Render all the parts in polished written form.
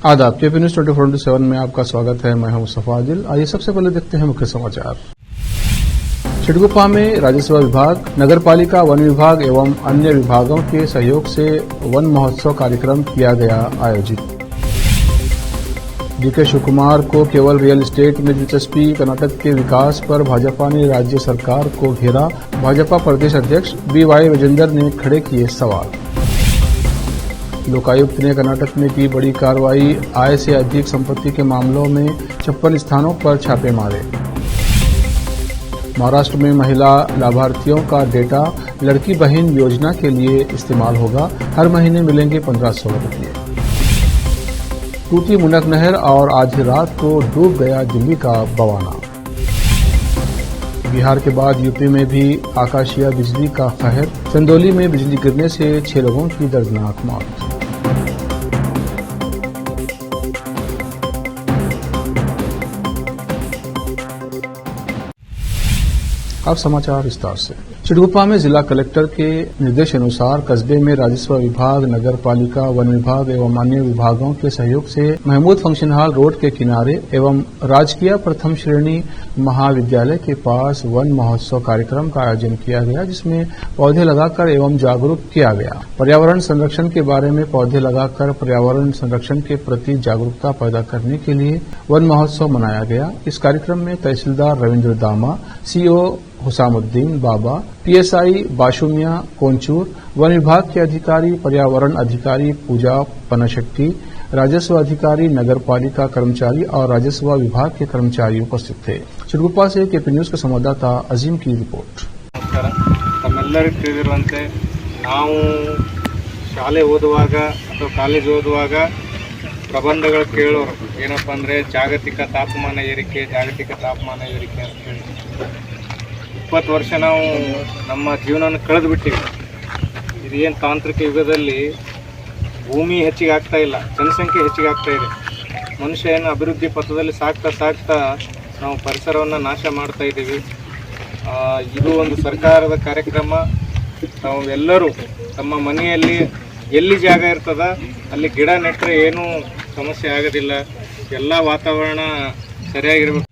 आदाब, KP news 24/7 में आपका स्वागत है। मैं हूं मुस्तफा आदिल। आइए सबसे पहले देखते हैं मुख्य समाचार। छिटगुप्पा में राजस्व विभाग, नगर पालिका, वन विभाग एवं अन्य विभागों के सहयोग से वन महोत्सव कार्यक्रम किया गया आयोजित। डीके शिव कुमार को केवल रियल एस्टेट में दिलचस्पी, कर्नाटक के विकास पर भाजपा ने राज्य सरकार को घेरा। भाजपा प्रदेश अध्यक्ष BY विजेंदर ने खड़े किए सवाल। लोकायुक्त ने कर्नाटक में की बड़ी कार्रवाई, आय से अधिक संपत्ति के मामलों में 56 स्थानों पर छापे मारे। महाराष्ट्र में महिला लाभार्थियों का डेटा लड़की बहन योजना के लिए इस्तेमाल होगा। हर महीने मिलेंगे 1500 रुपये। टूटी मुनक नहर और आधी रात को डूब गया दिल्ली का बवाना। बिहार के बाद यूपी में भी आकाशीय बिजली का कहर, चंदौली में बिजली गिरने से 6 लोगों की दर्दनाक मौत। अब समाचार विस्तार से। छिटगुप्पा में जिला कलेक्टर के निर्देशानुसार कस्बे में राजस्व विभाग, नगर पालिका, वन विभाग एवं अन्य विभागों के सहयोग से महमूद फंक्शन हॉल रोड के किनारे एवं राजकीय प्रथम श्रेणी महाविद्यालय के पास वन महोत्सव कार्यक्रम का आयोजन किया गया, जिसमें पौधे लगाकर एवं जागरूक किया गया। पर्यावरण संरक्षण के बारे में पौधे लगाकर पर्यावरण संरक्षण के प्रति जागरूकता पैदा करने के लिए वन महोत्सव मनाया गया। इस कार्यक्रम में तहसीलदार रविंद्र दामा, CO हुसामुद्दीन बाबा, PSI बाशुमिया कोंचूर, वन विभाग के अधिकारी, पर्यावरण अधिकारी पूजा पनाशेट्टी, राजस्व अधिकारी, नगर पालिका कर्मचारी और राजस्व विभाग के कर्मचारी उपस्थित थे। छिटगुप्पा से केपी न्यूज के संवाददाता अजीम की रिपोर्ट। तम्मेल्लरिಗೂ ತಿಳಿದಿರುವಂತೆ ನಾವು ಶಾಲೆ ಓದುವಾಗ ಅಥವಾ ಕಾಲೇಜ್ ಓದುವಾಗ ಪ್ರಬಂಧಗಳು ಕೇಳೋರು ಏನಪ್ಪ ಅಂದರೆ ಜಾಗತಿಕ ತಾಪಮಾನ ಏರಿಕೆ ಅಂತ ಹೇಳಿ 20 ವರ್ಷ ನಾವು ನಮ್ಮ ಜೀವನವನ್ನು ಕಳೆದು ಬಿಟ್ಟಿವಿ। ಇದೇನು ತಾಂತ್ರಿಕ ಯುಗದಲ್ಲಿ ಭೂಮಿ ಹೆಚ್ಚಿಗೆ ಆಗ್ತಾ ಇಲ್ಲ, ಜನಸಂಖ್ಯೆ ಹೆಚ್ಚಿಗೆ ಆಗ್ತಾ ಇದೆ। ಮನುಷ್ಯ ಏನು ಅಭಿವೃದ್ಧಿ ಪಥದಲ್ಲಿ ಸಾಗ್ತಾ ನಾವು ಪರಿಸರವನ್ನು ನಾಶ ಮಾಡ್ತಾ ಇದ್ದೀವಿ। ಇದು ಒಂದು ಸರ್ಕಾರದ ಕಾರ್ಯಕ್ರಮ। ತಾವೆಲ್ಲರೂ ತಮ್ಮ ಮನೆಯಲ್ಲಿ ಎಲ್ಲಿ ಜಾಗ ಇರ್ತದ ಅಲ್ಲಿ ಗಿಡ ನೆಟ್ಟರೆ ಏನೂ ಸಮಸ್ಯೆ ಆಗೋದಿಲ್ಲ, ಎಲ್ಲ ವಾತಾವರಣ ಸರಿಯಾಗಿರಬೇಕು।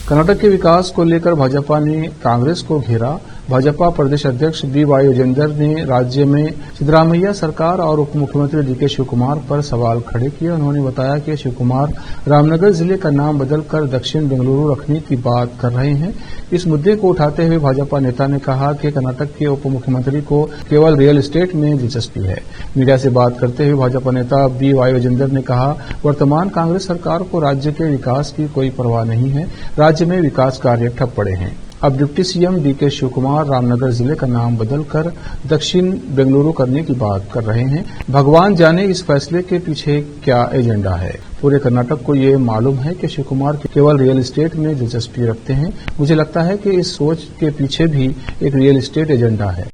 कर्नाटक के विकास को लेकर भाजपा ने कांग्रेस को घेरा। भाजपा प्रदेश अध्यक्ष BY विजेंदर ने राज्य में सिद्धरामैया सरकार और उप मुख्यमंत्री DK शिव कुमार पर सवाल खड़े किए। उन्होंने बताया कि शिव कुमार रामनगर जिले का नाम बदलकर दक्षिण बेंगलुरु रखने की बात कर रहे हैं। इस मुद्दे को उठाते हुए भाजपा नेता ने कहा कि कर्नाटक के उप मुख्यमंत्री को केवल रियल एस्टेट में दिलचस्पी है। मीडिया से बात करते हुए भाजपा नेता BY विजेंदर ने कहा, वर्तमान कांग्रेस सरकार को राज्य के विकास की कोई परवाह नहीं है। राज्य में विकास कार्य ठप पड़े हैं। अब deputy CM DK Shivakumar Ramanagara जिले का नाम बदलकर दक्षिण बेंगलुरु करने की बात कर रहे हैं। भगवान जाने इस फैसले के पीछे क्या एजेंडा है। पूरे कर्नाटक को ये मालूम है कि शिव कुमार केवल रियल एस्टेट में दिलचस्पी रखते हैं। मुझे लगता है कि इस सोच के पीछे भी एक रियल एस्टेट एजेंडा है।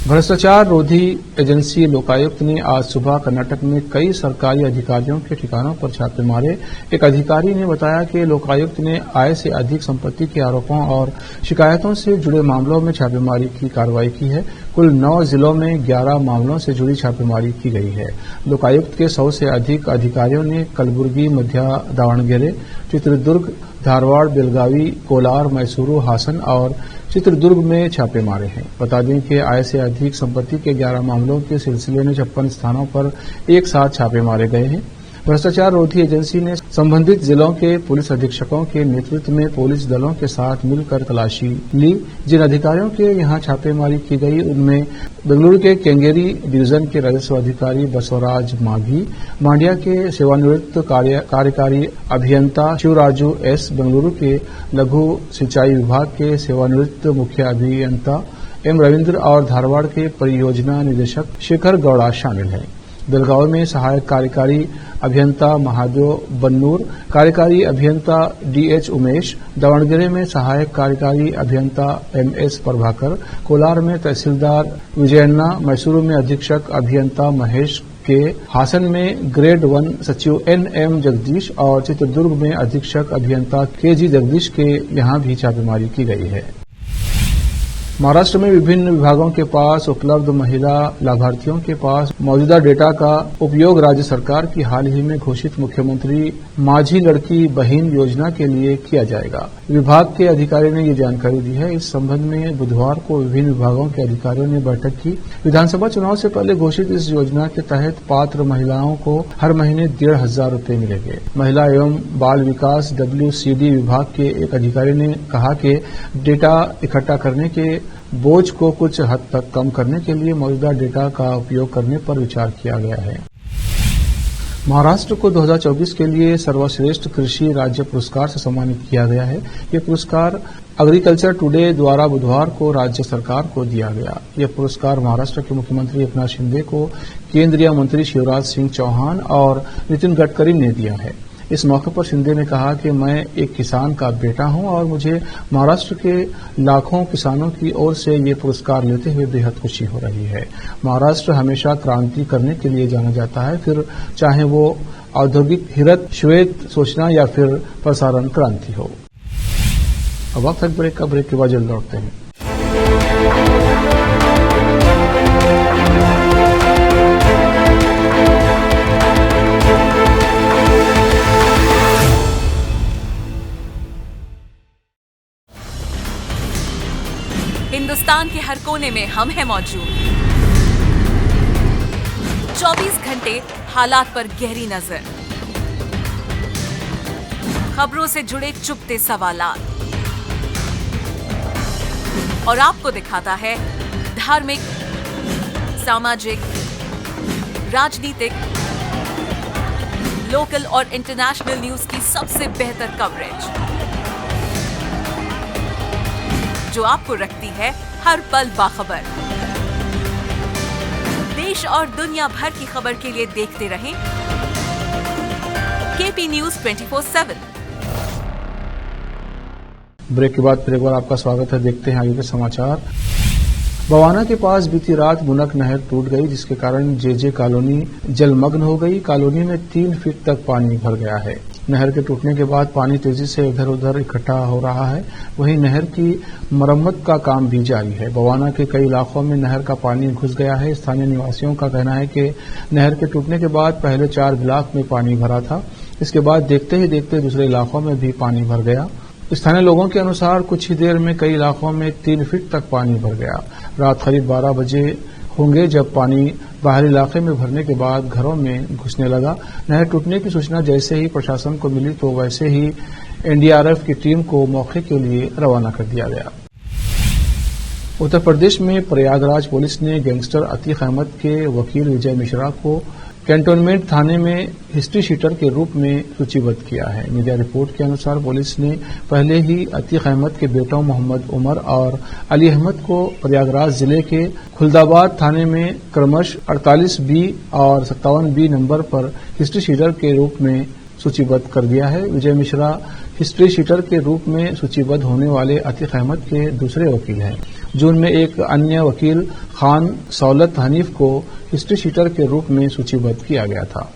भ्रष्टाचार रोधी एजेंसी लोकायुक्त ने आज सुबह कर्नाटक में कई सरकारी अधिकारियों के ठिकानों पर छापे मारे। एक अधिकारी ने बताया कि लोकायुक्त ने आय से अधिक संपत्ति के आरोपों और शिकायतों से जुड़े मामलों में छापेमारी की कार्रवाई की है। कुल 9 जिलों में 11 मामलों से जुड़ी छापेमारी की गई है। लोकायुक्त के 100 से अधिक अधिकारियों ने कलबुर्गी, मध्य दावणगेरे, चित्रदुर्ग, धारवाड़, बेलगावी, कोलार, मैसूरू, हासन और चित्रदुर्ग में छापे मारे हैं। बता दें कि आय से अधिक संपत्ति के 11 मामलों के सिलसिले में 56 स्थानों पर एक साथ छापे मारे गए हैं। भ्रष्टाचार रोधी एजेंसी ने संबंधित जिलों के पुलिस अधीक्षकों के नेतृत्व में पुलिस दलों के साथ मिलकर तलाशी ली। जिन अधिकारियों के यहां छापेमारी की गई उनमें बेंगलुरु के केंगेरी डिवीजन के राजस्व अधिकारी बसवराज माघी, मांड्या के सेवानिवृत्त कार्यकारी अभियंता शिवराजू S, बेंगलुरु के लघु सिंचाई विभाग के सेवानिवृत्त मुख्य अभियंता M रविंद्र और धारवाड़ के परियोजना निदेशक शेखर गौड़ा शामिल हैं। बेलगांव में सहायक कार्यकारी अभियंता महादेव बन्नूर, कार्यकारी अभियंता DH उमेश, दावणगेरे में सहायक कार्यकारी अभियंता MS प्रभाकर, कोलार में तहसीलदार विजयन्ना, मैसूरू में अधीक्षक अभियंता महेश के, हासन में ग्रेड 1 सचिव NM जगदीश और चित्रदुर्ग में अधीक्षक अभियंता KG जगदीश के यहां भी छापेमारी की गई है। महाराष्ट्र में विभिन्न विभागों के पास उपलब्ध महिला लाभार्थियों के पास मौजूदा डेटा का उपयोग राज्य सरकार की हाल ही में घोषित मुख्यमंत्री माझी लड़की बहन योजना के लिए किया जाएगा। विभाग के अधिकारी ने ये जानकारी दी है। इस संबंध में बुधवार को विभिन्न विभागों के अधिकारियों ने बैठक की। विधानसभा चुनाव से पहले घोषित इस योजना के तहत पात्र महिलाओं को हर महीने 1,500 रुपये मिलेंगे। महिला एवं बाल विकास WCD विभाग के एक अधिकारी ने कहा कि डेटा इकट्ठा करने के बोझ को कुछ हद तक कम करने के लिए मौजूदा डेटा का उपयोग करने पर विचार किया गया है। महाराष्ट्र को 2024 के लिए सर्वश्रेष्ठ कृषि राज्य पुरस्कार से सम्मानित किया गया है। ये पुरस्कार एग्रीकल्चर टुडे द्वारा बुधवार को राज्य सरकार को दिया गया। यह पुरस्कार महाराष्ट्र के मुख्यमंत्री एकनाथ शिंदे को केंद्रीय मंत्री शिवराज सिंह चौहान और नितिन गडकरी ने दिया है। इस मौके पर शिंदे ने कहा कि मैं एक किसान का बेटा हूं और मुझे महाराष्ट्र के लाखों किसानों की ओर से ये पुरस्कार लेते हुए बेहद खुशी हो रही है। महाराष्ट्र हमेशा क्रांति करने के लिए जाना जाता है, फिर चाहे वो औद्योगिक हिरत श्वेत सूचना या फिर प्रसारण क्रांति हो। अब वक्त है ब्रेक का। ब्रेक के बाद जल्द लौटते हैं। हिंदुस्तान के हर कोने में हम हैं मौजूद। 24 घंटे हालात पर गहरी नजर, खबरों से जुड़े चुपते सवालात और आपको दिखाता है धार्मिक, सामाजिक, राजनीतिक, लोकल और इंटरनेशनल न्यूज की सबसे बेहतर कवरेज जो आपको रखती है हर पल बाखबर। देश और दुनिया भर की खबर के लिए देखते रहें KP News 24/7। ब्रेक के बाद फिर एक बार आपका स्वागत है। देखते हैं आगे के समाचार। बवाना के पास बीती रात बुनक नहर टूट गई, जिसके कारण JJ कॉलोनी जलमग्न हो गई। कॉलोनी में 3 फीट तक पानी भर गया है। नहर के टूटने के बाद पानी तेजी से इधर उधर इकट्ठा हो रहा है। वहीं नहर की मरम्मत का काम भी जारी है। बवाना के कई इलाकों में नहर का पानी घुस गया है। स्थानीय निवासियों का कहना है कि नहर के टूटने के बाद पहले 4 ब्लॉक में पानी भरा था। इसके बाद देखते ही देखते दूसरे इलाकों में भी पानी भर गया। स्थानीय लोगों के अनुसार कुछ ही देर में कई इलाकों में 3 फीट तक पानी भर गया। रात करीब 12 बजे होंगे जब पानी बाहरी इलाके में भरने के बाद घरों में घुसने लगा। नहर टूटने की सूचना जैसे ही प्रशासन को मिली तो वैसे ही NDRF की टीम को मौके के लिए रवाना कर दिया गया। उत्तर प्रदेश में प्रयागराज पुलिस ने गैंगस्टर अतीक अहमद के वकील विजय मिश्रा को कैंटोनमेंट थाने में हिस्ट्री शीटर के रूप में सूचीबद्ध किया है। मीडिया रिपोर्ट के अनुसार पुलिस ने पहले ही अतीक अहमद के बेटों मोहम्मद उमर और अली अहमद को प्रयागराज जिले के खुलदाबाद थाने में क्रमशः 48B और 57B नंबर पर हिस्ट्री शीटर के रूप में सूचीबद्ध कर दिया है। विजय मिश्रा हिस्ट्री शीटर के रूप में सूचीबद्ध होने वाले अतीक अहमद के दूसरे वकील हैं। जून में एक अन्य वकील खान सौलत हनीफ को हिस्ट्री शीटर के रूप में सूचीबद्ध किया गया था।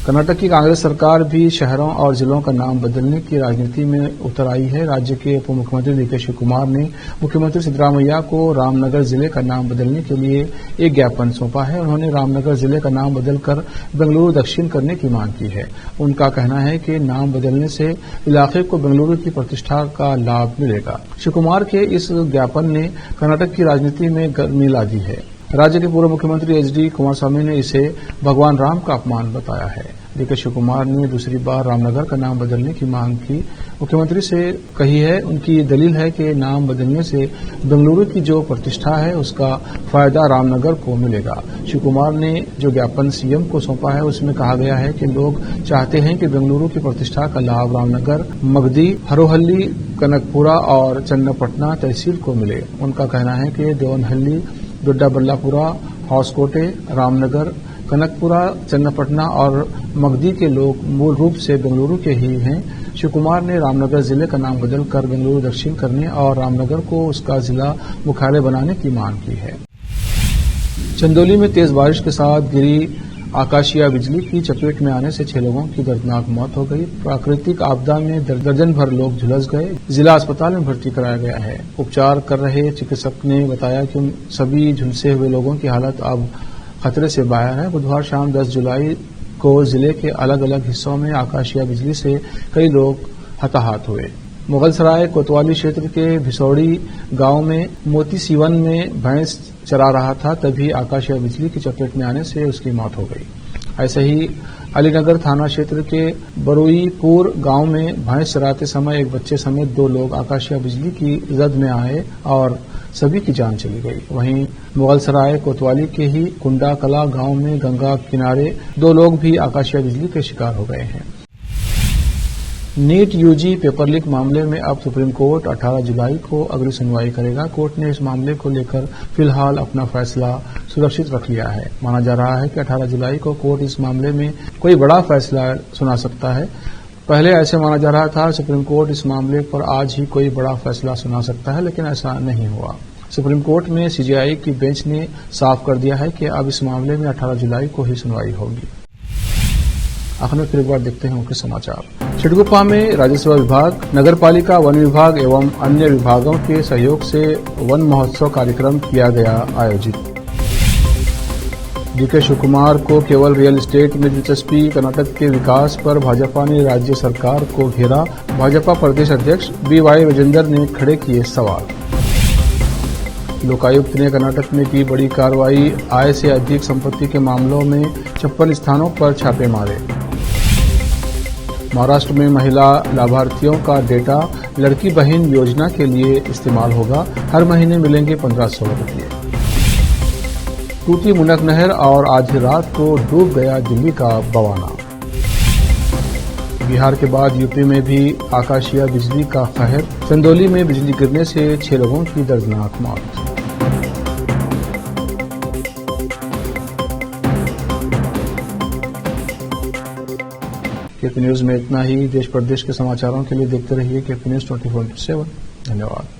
कर्नाटक की कांग्रेस सरकार भी शहरों और जिलों का नाम बदलने की राजनीति में उतर आई है। राज्य के उप मुख्यमंत्री DK शिवकुमार ने मुख्यमंत्री सिद्धरामैया को रामनगर जिले का नाम बदलने के लिए एक ज्ञापन सौंपा है। उन्होंने रामनगर जिले का नाम बदलकर बेंगलुरु दक्षिण करने की मांग की है। उनका कहना है कि नाम बदलने से इलाके को बेंगलुरु की प्रतिष्ठा का लाभ मिलेगा। शिवकुमार के इस ज्ञापन ने कर्नाटक की राजनीति में गर्मी ला दी है। राज्य के पूर्व मुख्यमंत्री HD कुमारस्वामी ने इसे भगवान राम का अपमान बताया है। DK शिवकुमार ने दूसरी बार रामनगर का नाम बदलने की मांग की मुख्यमंत्री से कही है। उनकी दलील है कि नाम बदलने से बेंगलुरु की जो प्रतिष्ठा है उसका फायदा रामनगर को मिलेगा। शिवकुमार ने जो ज्ञापन CM को सौंपा है उसमें कहा गया है कि लोग चाहते हैं कि बेंगलुरु की प्रतिष्ठा का लाभ रामनगर, मगधी, हरोहल्ली, कनकपुरा और चन्नापटना तहसील को मिले। उनका कहना है कि देवनहल्ली, दोड्डाबल्लापुरा, हॉसकोटे, रामनगर, कनकपुरा, चन्नापटना और मगधी के लोग मूल रूप से बेंगलुरु के ही हैं। शिवकुमार ने रामनगर जिले का नाम बदलकर बेंगलुरु दक्षिण करने और रामनगर को उसका जिला मुख्यालय बनाने की मांग की है। चंदौली में तेज बारिश के साथ गिरी आकाशीय बिजली की चपेट में आने से 6 लोगों की दर्दनाक मौत हो गई। प्राकृतिक आपदा में दर्जन भर लोग झुलस गए। जिला अस्पताल में भर्ती कराया गया है। उपचार कर रहे चिकित्सक ने बताया कि उन सभी झुलसे हुए लोगों की हालत अब खतरे से बाहर है। बुधवार शाम 10 जुलाई को जिले के अलग अलग हिस्सों में आकाशीय बिजली से कई लोग हताहत हुए। मुगलसराय कोतवाली क्षेत्र के भिसौड़ी गांव में मोती सीवन में भैंस चरा रहा था, तभी आकाशीय बिजली की चपेट में आने से उसकी मौत हो गई। ऐसे ही अलीनगर थाना क्षेत्र के बरुईपुर गांव में भैंस चराते समय एक बच्चे समेत 2 लोग आकाशीय बिजली की जद में आए और सभी की जान चली गई। वहीं मुगलसराय कोतवाली के ही कुंडा कला गांव में गंगा किनारे 2 लोग भी आकाशीय बिजली के शिकार हो गए हैं। नीट यूजी पेपर लीक मामले में अब सुप्रीम कोर्ट 18 जुलाई को अगली सुनवाई करेगा। कोर्ट ने इस मामले को लेकर फिलहाल अपना फैसला सुरक्षित रख लिया है। माना जा रहा है कि 18 जुलाई को कोर्ट इस मामले में कोई बड़ा फैसला सुना सकता है। पहले ऐसे माना जा रहा था सुप्रीम कोर्ट इस मामले पर आज ही कोई बड़ा फैसला सुना सकता है, लेकिन ऐसा नहीं हुआ। सुप्रीम कोर्ट में सीजेआई की बेंच ने साफ कर दिया है कि अब इस मामले में 18 जुलाई को ही सुनवाई होगी। आखिर में फिर एक बार देखते हैं मुख्य समाचार। छिटगुप्पा में राजस्व विभाग, नगर पालिका, वन विभाग एवं अन्य विभागों के सहयोग से वन महोत्सव कार्यक्रम किया गया आयोजित। डीके शिवकुमार को केवल रियल एस्टेट में दिलचस्पी, कर्नाटक के विकास पर भाजपा ने राज्य सरकार को घेरा। भाजपा प्रदेश अध्यक्ष BY विजेंदर ने खड़े किए सवाल। लोकायुक्त ने कर्नाटक में की बड़ी कार्रवाई, आय से अधिक संपत्ति के मामलों में 56 स्थानों पर छापे मारे। महाराष्ट्र में महिला लाभार्थियों का डेटा लड़की बहन योजना के लिए इस्तेमाल होगा। हर महीने मिलेंगे 1500 रुपये। टूटी मुनक नहर और आधी रात को डूब गया दिल्ली का बवाना। बिहार के बाद यूपी में भी आकाशीय बिजली का कहर। चंदौली में बिजली गिरने से 6 लोगों की दर्दनाक मौत। केपी न्यूज में इतना ही। देश प्रदेश के समाचारों के लिए देखते रहिए केपी न्यूज 24/7। धन्यवाद।